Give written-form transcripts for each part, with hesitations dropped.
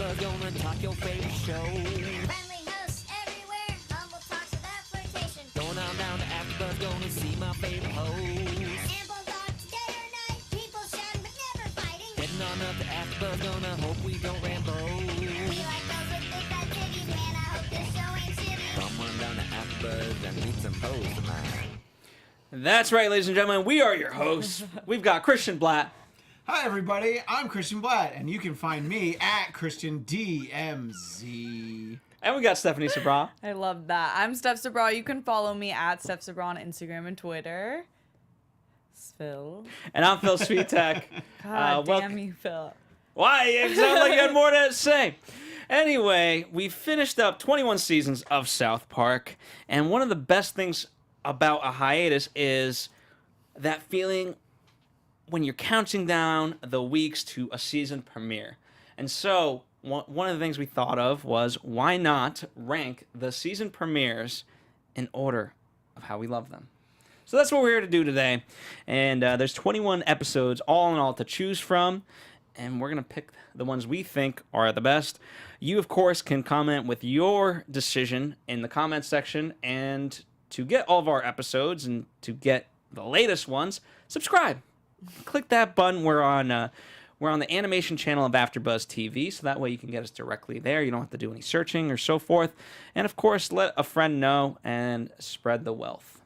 AfterBuzz gonna talk your favorite show. Friendly hosts everywhere, humble talks without flirtation. Going on down to AfterBuzz, gonna see my favorite host. Ample talks day or night, people shouting but never fighting. Heading on up to AfterBuzz, gonna hope we don't ramble. We like those with big fat titties, man, I hope this show ain't shitty. Come on down to AfterBuzz and meet some hosts of mine. That's right, ladies and gentlemen. We are your hosts. We've got Christian Blatt. Hi, everybody. I'm Christian Blatt, and you can find me at Christian DMZ. And we got Stephanie Sabra. I love that. I'm Steph Sabra. You can follow me at Steph Sabra on Instagram and Twitter. Phil. And I'm Phil Svitek. God damn you, Phil. Why? It sounded like you had more to say. Anyway, we finished up 21 seasons of South Park, and one of the best things about a hiatus is that feeling when you're counting down the weeks to a season premiere. And so, one of the things we thought of was, why not rank the season premieres in order of how we love them? So that's what we're here to do today. And there's 21 episodes, all in all, to choose from. And we're going to pick the ones we think are the best. You, of course, can comment with your decision in the comment section. And to get all of our episodes and to get the latest ones, subscribe. Click that button. We're on the animation channel of AfterBuzz TV, so that way you can get us directly there. You don't have to do any searching or so forth. And, of course, let a friend know and spread the wealth.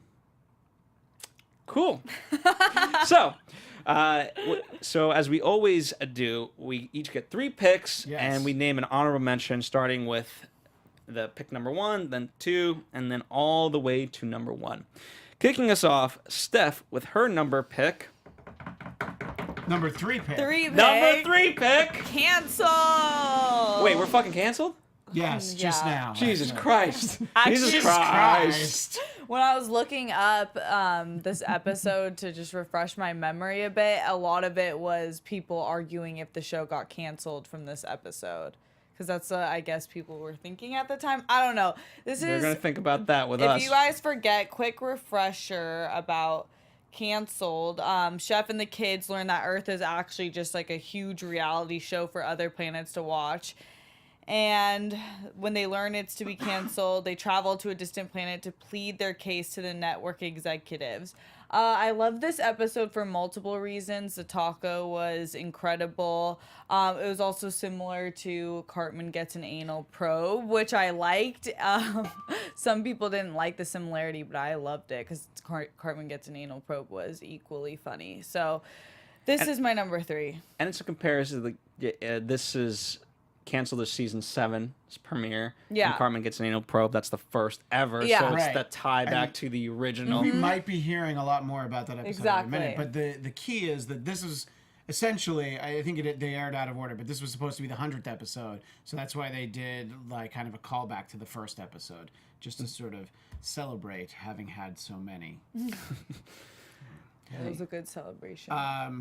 Cool. So as we always do, we each get 3 picks, Yes. and we name an honorable mention, starting with the pick number 1, then 2, and then all the way to number 1. Kicking us off, Steph with her number pick. Number 3 pick. Number 3 pick. Cancel. Wait, we're fucking canceled? Yes, just Yeah. now. Jesus Christ. Actually- Jesus Christ. When I was looking up this episode to just refresh my memory a bit, a lot of it was people arguing if the show got canceled from this episode. Because that's what I guess people were thinking at the time. I don't know. They're going to think about that with us. If you guys forget, quick refresher about canceled. Chef and the kids learn that Earth is actually just like a huge reality show for other planets to watch. And when they learn it's to be canceled, they travel to a distant planet to plead their case to the network executives. I love this episode for multiple reasons. The taco was incredible. It was also similar to Cartman Gets an Anal Probe, which I liked. Some people didn't like the similarity, but I loved it because Cartman Gets an Anal Probe was equally funny. So this is my number 3. And it's a comparison. This is canceled as season 7's premiere. Yeah. And Cartman Gets an Anal Probe. That's the first ever. Yeah. So it's Right. the tie back And to the original. We might be hearing a lot more about that episode Exactly. in a minute. But the key is that this is essentially, I think they aired out of order, but this was supposed to be the 100th episode. So that's why they did like kind of a callback to the first episode, just to sort of celebrate having had so many. It was a good celebration.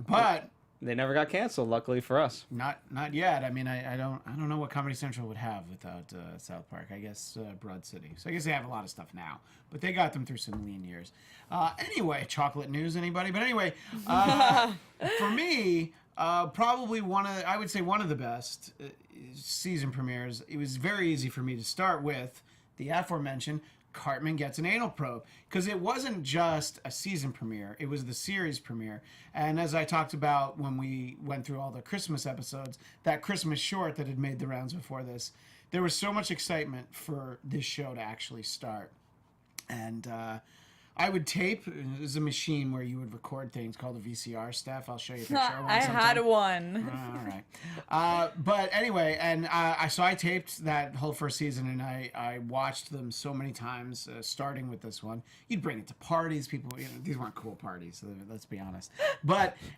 But They never got canceled, luckily for us. not yet. I mean, I don't know what Comedy Central would have without South Park. I guess Broad City. So I guess they have a lot of stuff now, but they got them through some lean years. Anyway, chocolate news, anybody? But anyway, for me, probably I would say one of the best season premieres. It was very easy for me to start with the aforementioned Cartman Gets an Anal Probe, because it wasn't just a season premiere, it was the series premiere. And as I talked about when we went through all the Christmas episodes, that Christmas short that had made the rounds before this, there was so much excitement for this show to actually start. And I would tape. There's a machine where you would record things called a VCR, Steph. I'll show you a picture of one I sometime. had one. All right. But anyway, and I taped that whole first season, and I watched them so many times, starting with this one. You'd bring it to parties. People, these weren't cool parties, so let's be honest.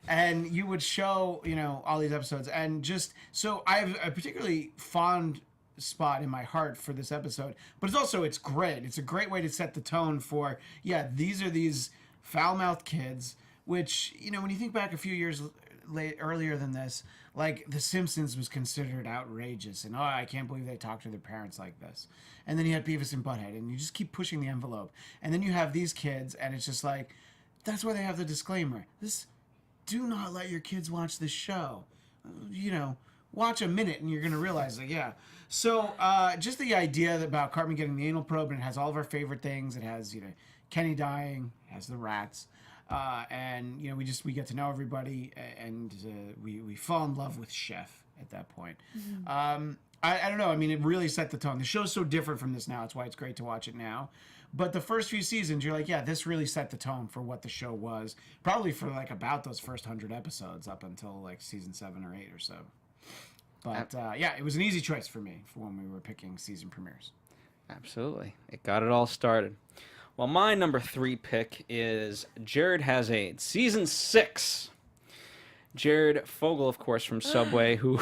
And you would show, all these episodes. And just, so I have a particularly fond spot in my heart for this episode, but it's great. It's a great way to set the tone for, these are these foul-mouthed kids, which, when you think back a few years earlier than this, like The Simpsons was considered outrageous, and I can't believe they talk to their parents like this. And then you had Beavis and Butthead, and you just keep pushing the envelope. And then you have these kids, and it's just like, that's why they have the disclaimer. Do not let your kids watch this show. watch a minute and you're gonna realize like, yeah. So just the idea about Cartman getting the anal probe, and it has all of our favorite things. It has Kenny dying, it has the rats, and we get to know everybody, and we fall in love with Chef at that point. I don't know. I mean, it really set the tone. The show's so different from this now. That's why it's great to watch it now. But the first few seasons, you're like, yeah, this really set the tone for what the show was. Probably for like about those first 100 episodes up until like season 7 or 8 or so. But yeah, it was an easy choice for me for when we were picking season premieres. Absolutely. It got it all started. Well, my number 3 pick is Jared Has AIDS, season 6. Jared Fogle, of course, from Subway, who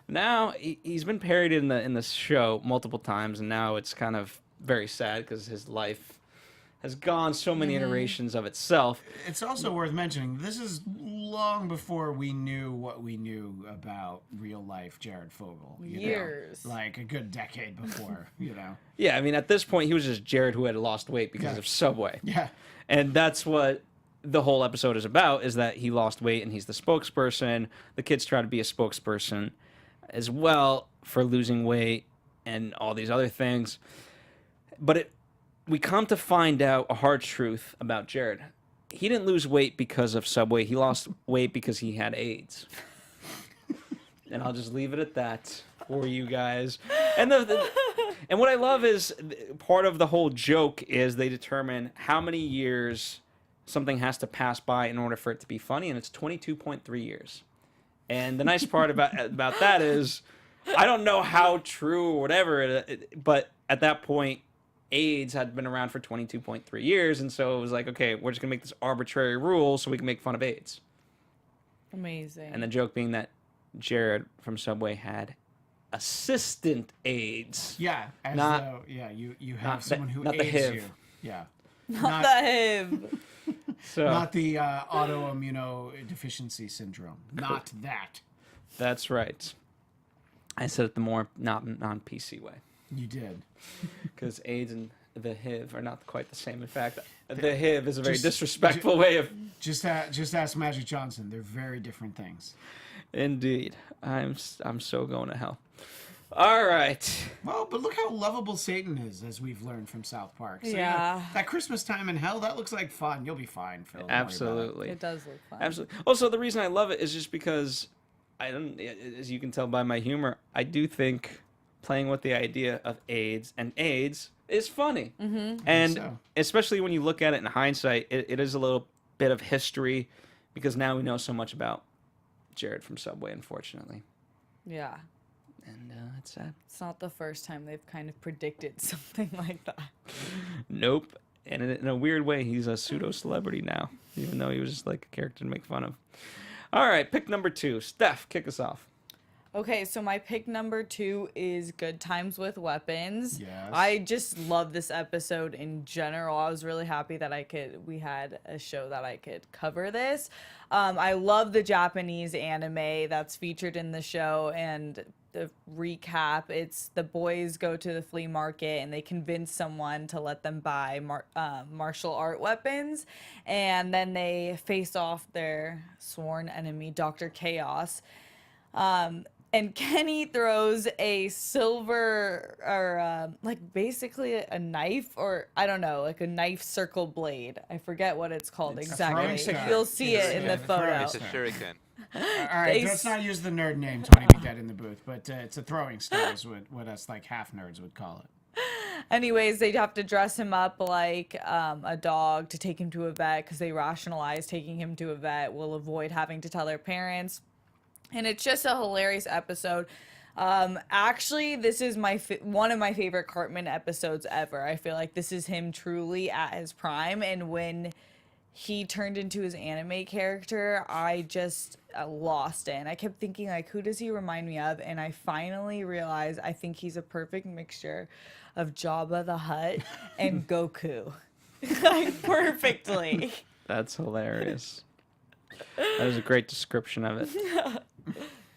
now he's been parodied in the show multiple times, and now it's kind of very sad because his life has gone so many iterations of itself. It's also worth mentioning, this is long before we knew what we knew about real life Jared Fogle. Years. Like a good decade before, Yeah, I mean, at this point, he was just Jared who had lost weight because of Subway. Yeah. And that's what the whole episode is about, is that he lost weight and he's the spokesperson. The kids try to be a spokesperson as well for losing weight and all these other things. But we come to find out a hard truth about Jared. He didn't lose weight because of Subway. He lost weight because he had AIDS. And I'll just leave it at that for you guys. And and what I love is part of the whole joke is they determine how many years something has to pass by in order for it to be funny, and it's 22.3 years. And the nice part about that is I don't know how true or whatever, but at that point, AIDS had been around for 22.3 years, and so it was like, okay, we're just going to make this arbitrary rule so we can make fun of AIDS. Amazing. And the joke being that Jared from Subway had assistant AIDS. Yeah, as though, you have someone who not the aids HIV. you. Yeah. Not the HIV. So Not the autoimmunodeficiency syndrome. Not that. that's right. I said it the more non-PC way. You did. Because AIDS and the HIV are not quite the same. In fact, the HIV is a very Just- disrespectful way of... Just ask Magic Johnson. They're very different things. Indeed. I'm so going to hell. All right. Well, but look how lovable Satan is, as we've learned from South Park. So, Yeah. that Christmas time in hell, that looks like fun. You'll be fine, Phil. Don't worry about it. Absolutely. It does look fun. Absolutely. Also, the reason I love it is just because as you can tell by my humor, I do think playing with the idea of AIDS is funny. Mm-hmm. And So. especially when you look at it in hindsight, it is a little bit of history because now we know so much about Jared from Subway, unfortunately. Yeah. And it's sad. It's not the first time they've kind of predicted something like that. Nope. And in a weird way, he's a pseudo-celebrity now, even though he was just like a character to make fun of. All right, pick number 2. Steph, kick us off. Okay, so my pick number 2 is Good Times with Weapons. Yes. I just love this episode in general. I was really happy that we had a show that I could cover this. I love the Japanese anime that's featured in the show, and the recap, it's the boys go to the flea market and they convince someone to let them buy martial art weapons, and then they face off their sworn enemy, Dr. Chaos. And Kenny throws a silver, or like basically a knife, or I don't know, like a knife circle blade. I forget what it's called It's a exactly. throwing star. You'll see it in the the throwing photo. It's a shuriken. All right, They let's s- not use the nerd name, Tony Be Dead in the booth, but it's a throwing star is what us like half nerds would call it. Anyways, they'd have to dress him up like a dog to take him to a vet because they rationalize taking him to a vet will avoid having to tell their parents. And it's just a hilarious episode. Actually, this is one of my favorite Cartman episodes ever. I feel like this is him truly at his prime. And when he turned into his anime character, I just lost it. And I kept thinking, like, who does he remind me of? And I finally realized I think he's a perfect mixture of Jabba the Hutt and Goku. Like, perfectly. That's hilarious. That was a great description of it.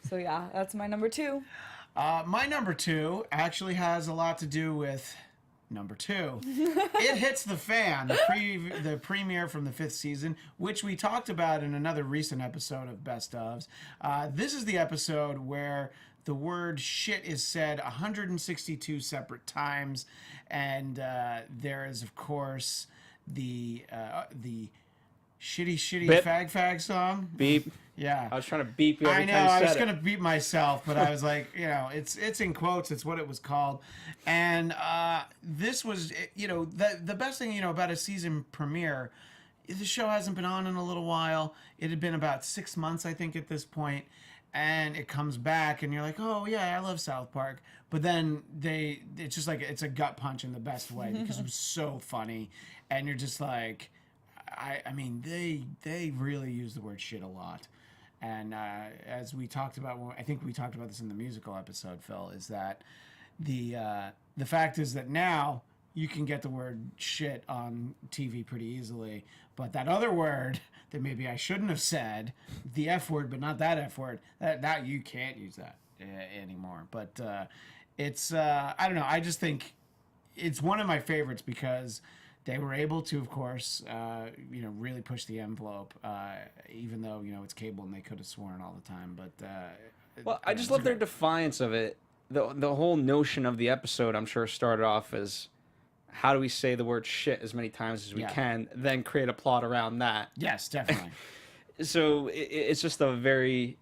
So, yeah, that's my number 2. My number 2 actually has a lot to do with number 2. It Hits the Fan, the premiere from the 5th season, which we talked about in another recent episode of Best Ofs. This is the episode where the word shit is said 162 separate times, and there is, of course, the shitty Bip. fag song. Beep. Yeah. I was trying to beep you every I know. time you I was said gonna beat myself, but I was like, it's in quotes. It's what it was called, and this was, the best thing about a season premiere. The show hasn't been on in a little while. It had been about 6 months, I think, at this point, and it comes back, and you're like, oh yeah, I love South Park. But then it's just like it's a gut punch in the best way because it was so funny, and you're just like, I mean, they really use the word shit a lot. And as we talked about, I think we talked about this in the musical episode, Phil, is that the fact is that now you can get the word shit on TV pretty easily, but that other word that maybe I shouldn't have said, the F word, but not that F word, that you can't use that anymore. But it's I don't know. I just think it's one of my favorites because they were able to, of course, really push the envelope, even though, it's cable and they could have sworn all the time. But Well, I just love their defiance of it. The whole notion of the episode, I'm sure, started off as how do we say the word shit as many times as we can, then create a plot around that. Yes, definitely. So it's just a very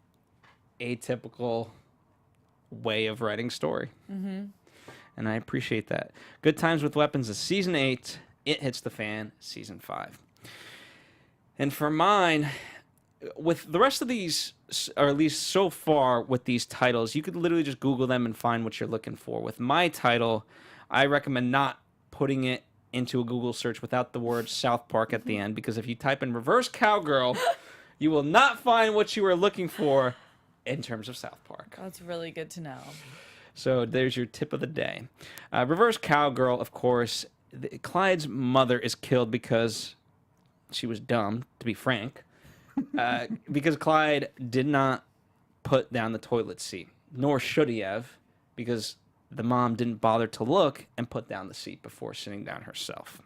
atypical way of writing story. Mm-hmm. And I appreciate that. Good Times with Weapons is Season 8. It Hits the Fan, Season 5. And for mine, with the rest of these, or at least so far with these titles, you could literally just Google them and find what you're looking for. With my title, I recommend not putting it into a Google search without the word South Park at the end, because if you type in reverse cowgirl, you will not find what you are looking for in terms of South Park. That's really good to know. So there's your tip of the day. Reverse cowgirl, of course. Clyde's mother is killed because she was dumb, to be frank. Because Clyde did not put down the toilet seat, nor should he have, because the mom didn't bother to look and put down the seat before sitting down herself.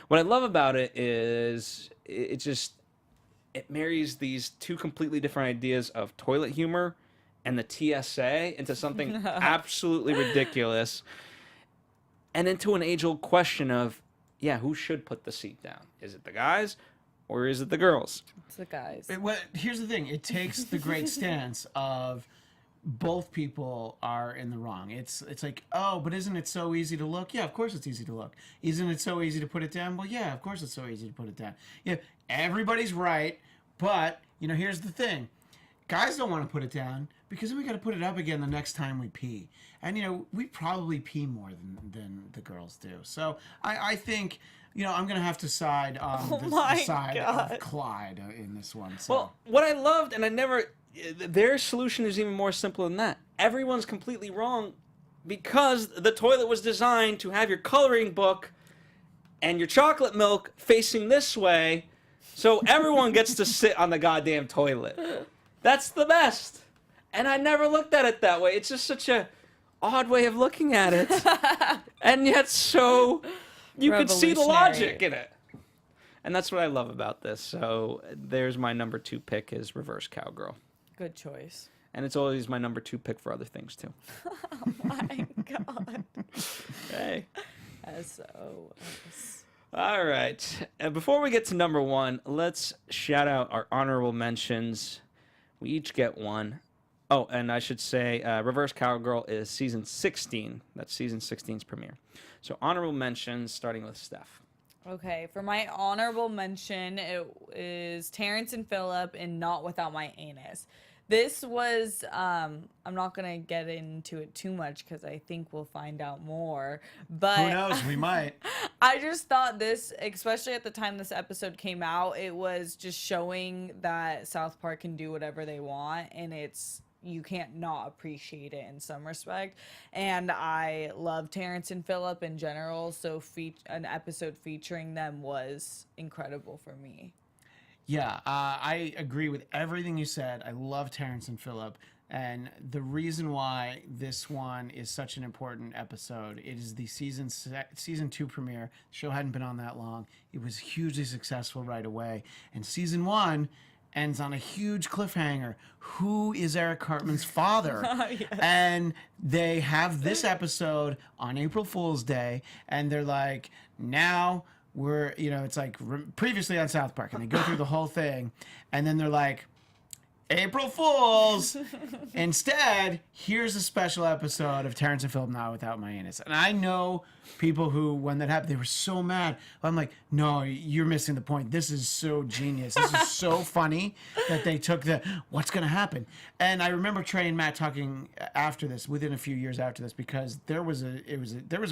What I love about it is it marries these two completely different ideas of toilet humor and the TSA into something absolutely ridiculous. And into an age-old question of, who should put the seat down? Is it the guys or is it the girls? It's the guys. Here's the thing. It takes the great stance of both people are in the wrong. It's like, oh, but isn't it so easy to look? Yeah, of course it's easy to look. Isn't it so easy to put it down? Well, yeah, of course it's so easy to put it down. Yeah, everybody's right, but, here's the thing. Guys don't want to put it down because then we got to put it up again the next time we pee. And, we probably pee more than the girls do. So I think, I'm going to have to side on the side of Clyde in this one. So. Well, what I loved, and their solution is even more simple than that. Everyone's completely wrong because the toilet was designed to have your coloring book and your chocolate milk facing this way, so everyone gets to sit on the goddamn toilet. That's the best. And I never looked at it that way. It's just such a odd way of looking at it. And yet so you could see the logic in it. And that's what I love about this. So there's my number 2 pick is Reverse Cowgirl. Good choice. And it's always my number 2 pick for other things too. Oh my god. Hey. SOS. All right. Before we get to number 1, let's shout out our honorable mentions. We each get one. Oh, and I should say Reverse Cowgirl is season 16. That's season 16's premiere. So honorable mentions, starting with Steph. Okay, for my honorable mention, it is Terrence and Phillip in Not Without My Anus. This was, I'm not going to get into it too much because I think we'll find out more. But who knows? We might. I just thought this, especially at the time this episode came out, it was just showing that South Park can do whatever they want, and you can't not appreciate it in some respect. And I love Terrence and Phillip in general, so an episode featuring them was incredible for me. Yeah, I agree with everything you said. I love Terrence and Phillip. And the reason why this one is such an important episode, it is the season 2 premiere. The show hadn't been on that long. It was hugely successful right away. And season 1 ends on a huge cliffhanger. Who is Eric Cartman's father? Yes. And they have this episode on April Fool's Day, and they're like, now we're, it's like previously on South Park, and they go through the whole thing, and then they're like, April Fools! Instead, here's a special episode of Terrence and Phillip Not Without My Anus. And I know people who, when that happened, they were so mad. I'm like, no, you're missing the point. This is so genius. This is so funny that they took what's going to happen? And I remember Trey and Matt talking after this, within a few years after this, because there was a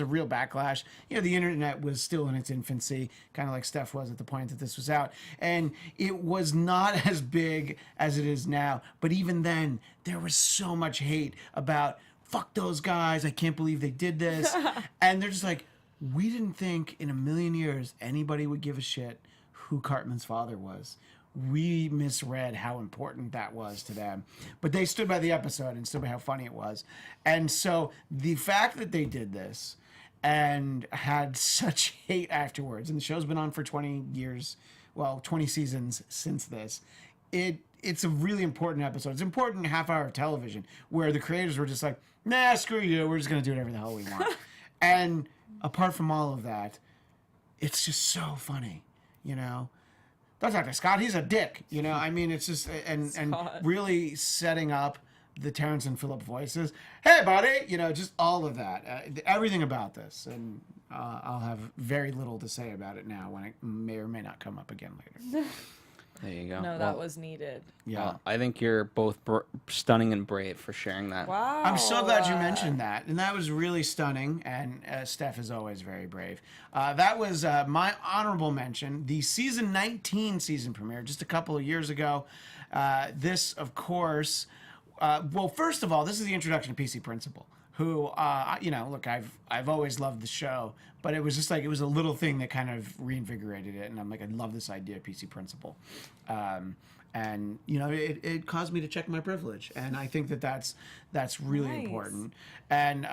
real backlash. The internet was still in its infancy, kind of like Steph was at the point that this was out. And it was not as big as it is now. But even then, there was so much hate about, fuck those guys, I can't believe they did this. And they're just like, we didn't think in a million years anybody would give a shit who Cartman's father was. We misread how important that was to them. But they stood by the episode and stood by how funny it was. And so the fact that they did this and had such hate afterwards, and the show's been on for 20 years, 20 seasons since this, it's a really important episode. It's an important half hour of television where the creators were just like, nah, screw you. We're just going to do whatever the hell we want. And apart from all of that, it's just so funny, That's Dr. Scott. He's a dick, I mean, it's just, and really setting up the Terrence and Phillip voices. Hey, buddy, just all of that. Everything about this. And I'll have very little to say about it now when it may or may not come up again later. There you go. No, that was needed. Yeah. Well, I think you're both stunning and brave for sharing that. Wow. I'm so glad you mentioned that. And that was really stunning. And Steph is always very brave. That was my honorable mention. The season 19 season premiere, just a couple of years ago. This, of course, first of all, this is the introduction to PC Principal, who, look, I've always loved the show, but it was just like, it was a little thing that kind of reinvigorated it. And I'm like, I love this idea of PC Principal. And, it caused me to check my privilege. And I think that's really Nice. important. And,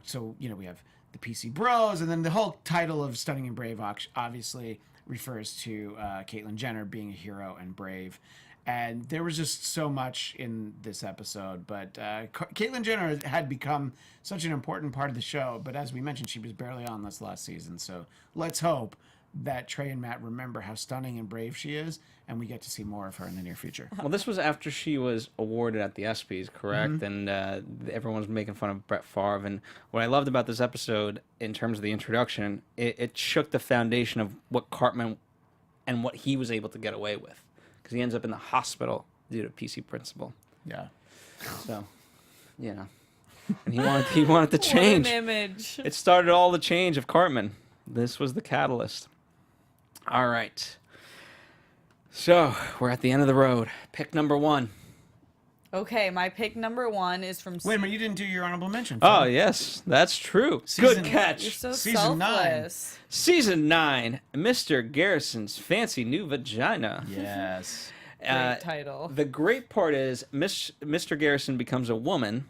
so, we have the PC Bros, and then the whole title of Stunning and Brave obviously refers to Caitlyn Jenner being a hero and brave. And there was just so much in this episode. But Caitlyn Jenner had become such an important part of the show. But as we mentioned, she was barely on this last season. So let's hope that Trey and Matt remember how stunning and brave she is, and we get to see more of her in the near future. Well, this was after she was awarded at the ESPYs, correct? And everyone was making fun of Brett Favre. And what I loved about this episode, in terms of the introduction, it shook the foundation of what Cartman and what he was able to get away with. Because he ends up in the hospital due to PC Principal. Yeah. So, and he wanted to change. What an image. It started all the change of Cartman. This was the catalyst. All right. So, we're at the end of the road. Pick number 1. Okay, my pick number 1 is from... Wait a minute, you didn't do your honorable mention. Oh, yes, that's true. Season- Good catch. You're so Season 9. selfless. Season 9, Mr. Garrison's Fancy New Vagina. Yes. Great title. The great part is Mr. Garrison becomes a woman,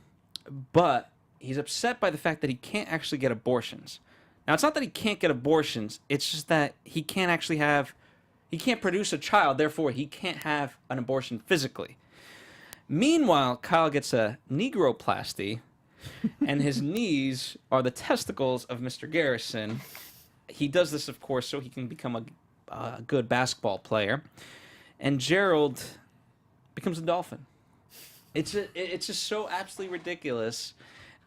but he's upset by the fact that he can't actually get abortions. Now, it's not that he can't get abortions, it's just that he can't produce a child, therefore he can't have an abortion physically. Meanwhile, Kyle gets a negroplasty, and his knees are the testicles of Mr. Garrison. He does this, of course, so he can become a good basketball player. And Gerald becomes a dolphin. It's just so absolutely ridiculous,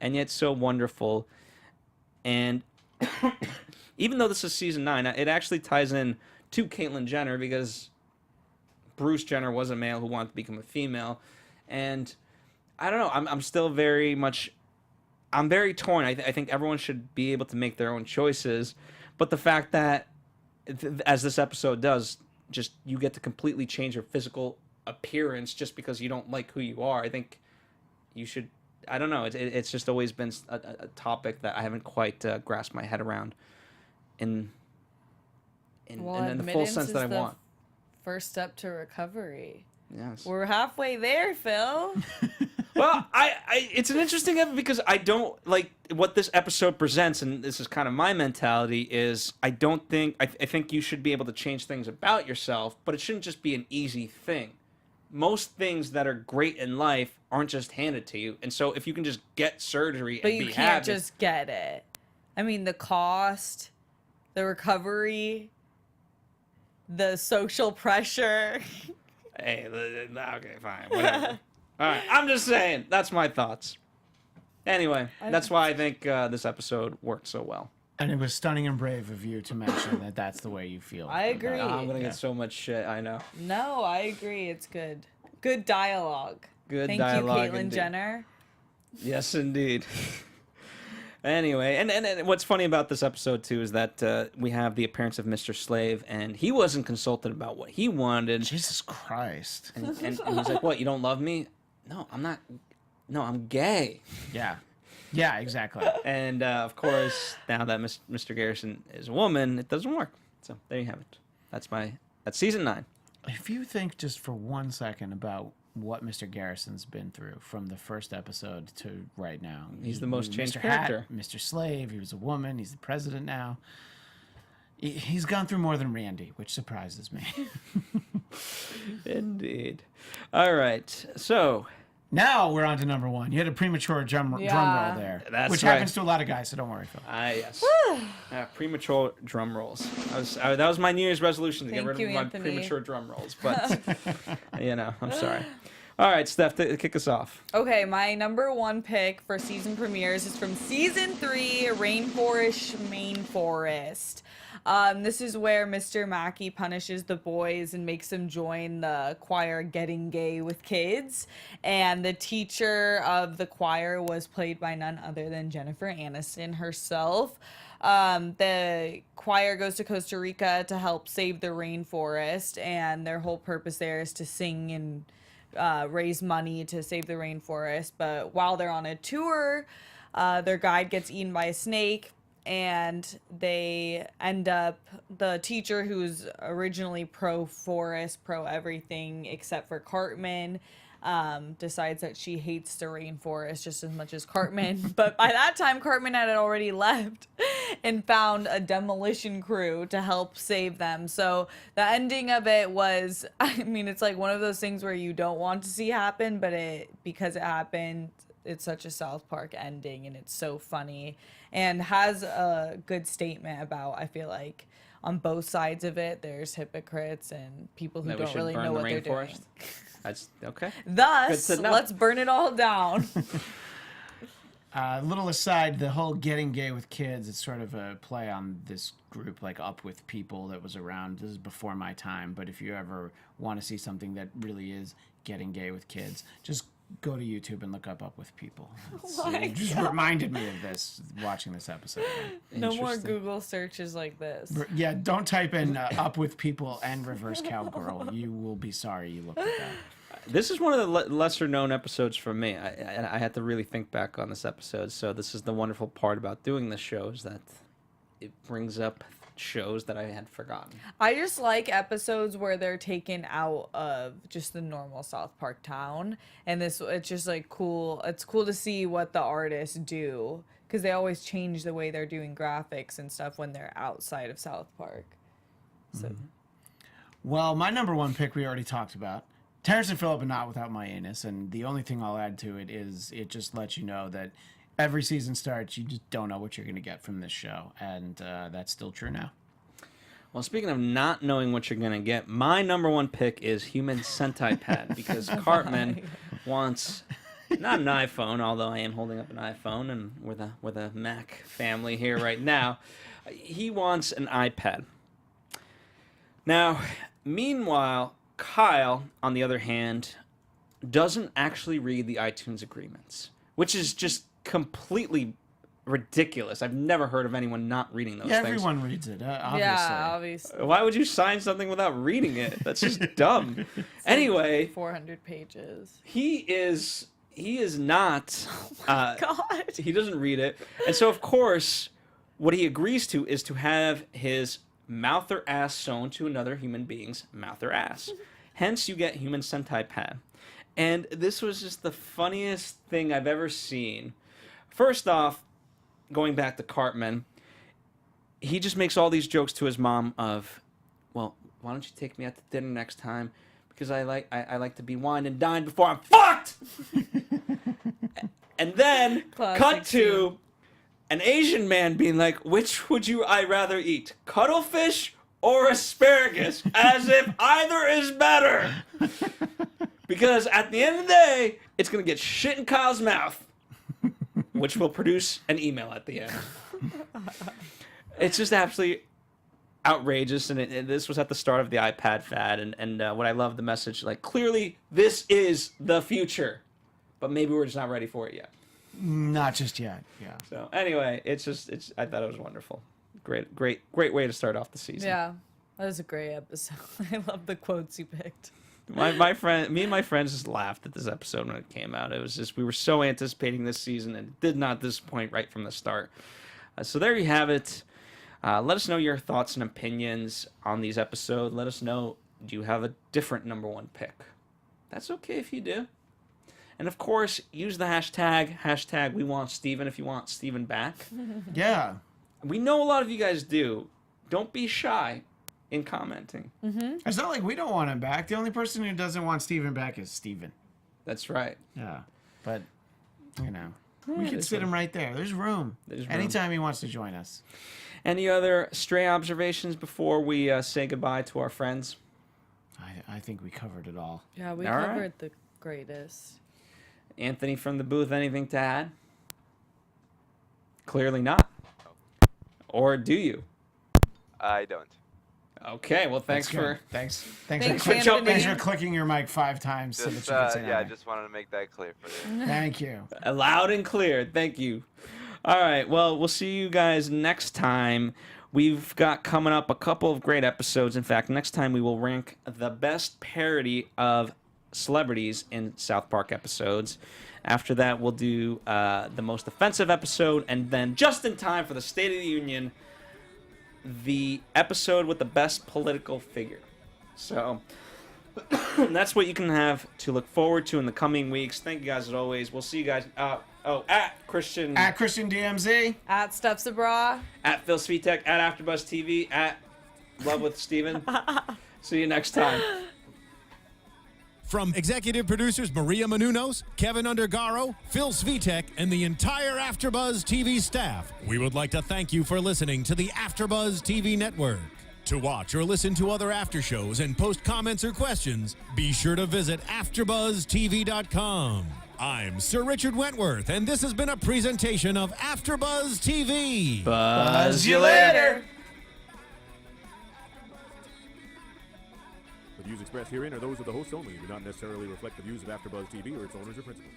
and yet so wonderful. And even though this is season 9, it actually ties in to Caitlyn Jenner, because Bruce Jenner was a male who wanted to become a female. And I don't know, I'm still very torn. I think everyone should be able to make their own choices. But the fact that, as this episode does, just you get to completely change your physical appearance just because you don't like who you are, I think you should, I don't know, it's just always been a topic that I haven't quite grasped my head around in the full admittance sense that I is the want. First step to recovery. Yes. We're halfway there, Phil. Well, it's an interesting episode because I don't like what this episode presents, and this is kind of my mentality. Is I don't think I think you should be able to change things about yourself, but it shouldn't just be an easy thing. Most things that are great in life aren't just handed to you, and so if you can just get surgery But and you be can't happy, just get it. I mean, the cost, the recovery, the social pressure. hey, okay, fine, whatever. All right, I'm just saying. That's my thoughts. Anyway, that's why I think this episode worked so well. And it was stunning and brave of you to mention that that's the way you feel. I agree. Oh, I'm gonna Yeah. get so much shit. I know. No, I agree. It's good. Good dialogue. Good Thank dialogue you, Caitlyn indeed. Jenner. Yes, indeed. Anyway, and what's funny about this episode too is that we have the appearance of Mr. Slave, and he wasn't consulted about what he wanted, Jesus Christ. and he's like, "What? You don't love me? No, I'm not. No, I'm gay." Yeah. Yeah, exactly. And of course, now that Mr. Garrison is a woman, it doesn't work. So there you have it. That's season 9. If you think just for 1 second about what Mr. Garrison's been through from the first episode to right now. He's the most changed Mr. Hat, character. Mr. Slave, he was a woman, he's the president now. He's gone through more than Randy, which surprises me. Indeed. All right. So Now we're on to number 1. You had a premature drum roll Yeah. there. That's which right. happens to a lot of guys, so don't worry, Phil. yes. Premature drum rolls. That was my New Year's resolution to get Thank rid you, of my Anthony. premature drum rolls. But, I'm sorry. All right, Steph, kick us off. Okay, my number 1 pick for season premieres is from season 3, Rainforest Main Forest. This is where Mr. Mackey punishes the boys and makes them join the choir Getting Gay with Kids. And the teacher of the choir was played by none other than Jennifer Aniston herself. The choir goes to Costa Rica to help save the rainforest, and their whole purpose there is to sing and raise money to save the rainforest. But while they're on a tour, their guide gets eaten by a snake, and they end up, the teacher, who's originally pro forest, pro everything except for Cartman, decides that she hates the rainforest just as much as Cartman. But by that time, Cartman had already left and found a demolition crew to help save them. So the ending of it was, I mean, it's like one of those things where you don't want to see happen, but because it happened, it's such a South Park ending, and it's so funny and has a good statement about, I feel like, on both sides of it, there's hypocrites and people who That we don't should really burn know the what they're doing. rainforest? That's okay. Thus, Good to know. let's burn it all down. Little aside, the whole Getting Gay with Kids, it's sort of a play on this group, like Up With People, that was around. This is before my time, but if you ever want to see something that really is getting gay with kids, just go to YouTube and look Up With People. It just reminded me of this watching this episode. No more Interesting. Google searches like this. Yeah, don't type in Up With People and Reverse Cowgirl. You will be sorry you looked at that. This is one of the lesser known episodes for me. I had to really think back on this episode. So this is the wonderful part about doing this show, is that it brings up shows that I had forgotten. I just like episodes where they're taken out of just the normal South Park town, and it's just like cool. It's cool to see what the artists do, because they always change the way they're doing graphics and stuff when they're outside of South Park. So Well, my number 1 pick we already talked about. Terrence and Phillip are not without my anus, and the only thing I'll add to it is it just lets you know that every season starts, you just don't know what you're going to get from this show, and that's still true now. Well, speaking of not knowing what you're going to get, my number 1 pick is Human Sentai Pad, because Cartman wants not an iPhone, although I am holding up an iPhone and with a Mac family here right now. He wants an iPad. Now, meanwhile, Kyle, on the other hand, doesn't actually read the iTunes agreements, which is just completely ridiculous. I've never heard of anyone not reading those Yeah, things. everyone reads it, obviously. yeah, obviously. Why would you sign something without reading it? That's just dumb. Anyway, 400 pages. he is not. God. He doesn't read it, and so of course, what he agrees to is to have his mouth or ass sewn to another human being's mouth or ass. Hence, you get Human Sentai Pad. And this was just the funniest thing I've ever seen. First off, going back to Cartman, he just makes all these jokes to his mom of, well, why don't you take me out to dinner next time? Because I like to be wined and dined before I'm fucked. And then Classic cut to scene. an Asian man being like, which would I rather eat, cuttlefish or asparagus? As if either is better. Because at the end of the day, it's going to get shit in Kyle's mouth, which will produce an email at the end. It's just absolutely outrageous, and this was at the start of the iPad fad, and what I love the message, like, clearly this is the future, but maybe we're just not ready for it yet. Not just yet. Yeah. So anyway, I thought it was wonderful. Great way to start off the season. Yeah, that was a great episode. I love the quotes you picked. Me and my friends just laughed at this episode when it came out. It was just, we were so anticipating this season and it did not disappoint right from the start. So there you have it. Let us know your thoughts and opinions on these episodes. Let us know, do you have a different number one pick? That's okay if you do. And of course, use the hashtag we want Steven if you want Steven back. Yeah. We know a lot of you guys do. Don't be shy in commenting. It's not like we don't want him back. The only person who doesn't want Steven back is Steven. That's right. Yeah. But, we can there's sit him right there. There's room. There's room. Anytime he wants to join us. Any other stray observations before we say goodbye to our friends? I think we covered it all. Yeah, we All right. covered the greatest. Anthony from the booth, anything to add? Clearly not. Or do you? I don't. Okay, well, thanks That's good. for... Thanks Thanks, for Anthony. thanks for clicking your mic 5 times so that you Just, can say yeah, I that. just wanted to make that clear for you. Thank you. Loud and clear. Thank you. All right. Well, we'll see you guys next time. We've got coming up a couple of great episodes. In fact, next time we will rank the best parody of celebrities in South Park episodes. After that, we'll do the most offensive episode. And then just in time for the State of the Union, the episode with the best political figure. So... that's what you can have to look forward to in the coming weeks. Thank you guys as always. We'll see you guys at Christian At Christian DMZ. At Steps Abra. at Phil Svitek at AfterBuzz TV at Love with Steven. See you next time. From executive producers Maria Menounos, Kevin Undergaro, Phil Svitek, and the entire AfterBuzz TV staff, we would like to thank you for listening to the AfterBuzz TV network. To watch or listen to other after shows and post comments or questions, be sure to visit AfterBuzzTV.com. I'm Sir Richard Wentworth, and this has been a presentation of AfterBuzz TV. Buzz you later. The views expressed herein are those of the hosts only and do not necessarily reflect the views of AfterBuzz TV or its owners or principals.